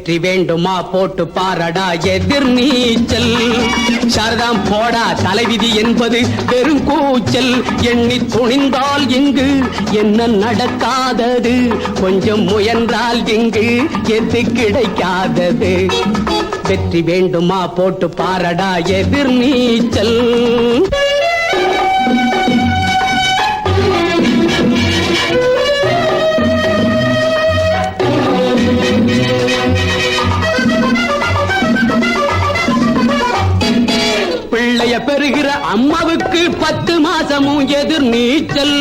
வெற்றி வேண்டுமா போட்டு பாரடா எதிர் நீச்சல். சாரதாம் போடா தலைவிதி என்பது வெறும் கூச்சல். எண்ணி துணிந்தால் இங்கு என்ன நடக்காதது, கொஞ்சம் முயன்றால் இங்கு எது கிடைக்காதது. வெற்றி வேண்டுமா போட்டு பாரடா எதிர் நீச்சல். பிள்ளைய பெறுகிற அம்மாவுக்கு 10 மாசமும் எதிர் நீச்சல்.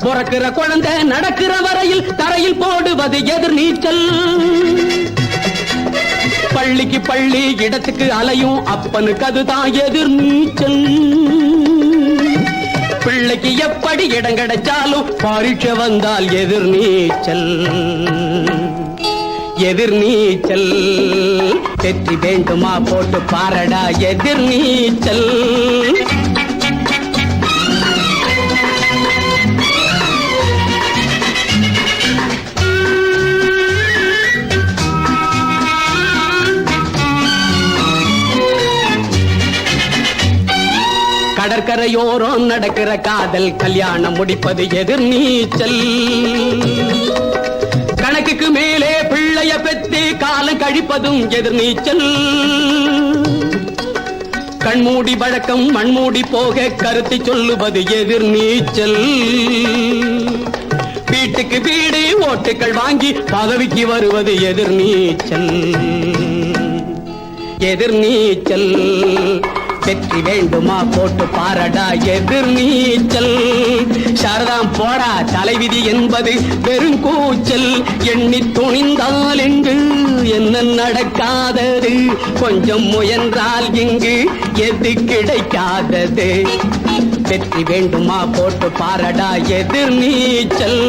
பிறக்கிற குழந்தை நடக்கிற வரையில் தரையில் போடுவது எதிர் நீச்சல். பள்ளிக்கு பள்ளி இடத்துக்கு அலையும் அப்பனுக்கு அதுதான் எதிர் நீச்சல். பிள்ளைக்கு எப்படி இடம் கிடைச்சாலும் பரீட்சை வந்தால் எதிர் நீச்சல். எதிர் நீச்சல். வெற்றி வேண்டுமா போட்டு பாரடா எதிர் நீச்சல். கடற்கரையோரம் நடக்கிற காதல் கல்யாணம் முடிப்பது எதிர் நீச்சல். கணக்குக்கு மேலே பிள்ளைய பெத்து காலம் கழிப்பதும் எதிர் நீச்சல். கண்மூடி வழக்கம் மண்மூடி போக கருத்து சொல்லுவது எதிர் நீச்சல். வீட்டுக்கு வீடு ஓட்டுக்கள் வாங்கி பதவிக்கு வருவது எதிர் நீச்சல். எதிர் நீச்சல். வெற்றி வேண்டுமா போட்டு பாரடா எதிர் நீச்சல். சாரதாம் போடா தலைவிதி என்பது வெறும் கூச்சல். எண்ணி துணிந்தால் இங்கு என்ன நடக்காதது, கொஞ்சம் முயன்றால் இங்கு எது கிடைக்காதது. வெற்றி வேண்டுமா போட்டு பாரடா எதிர் நீச்சல்.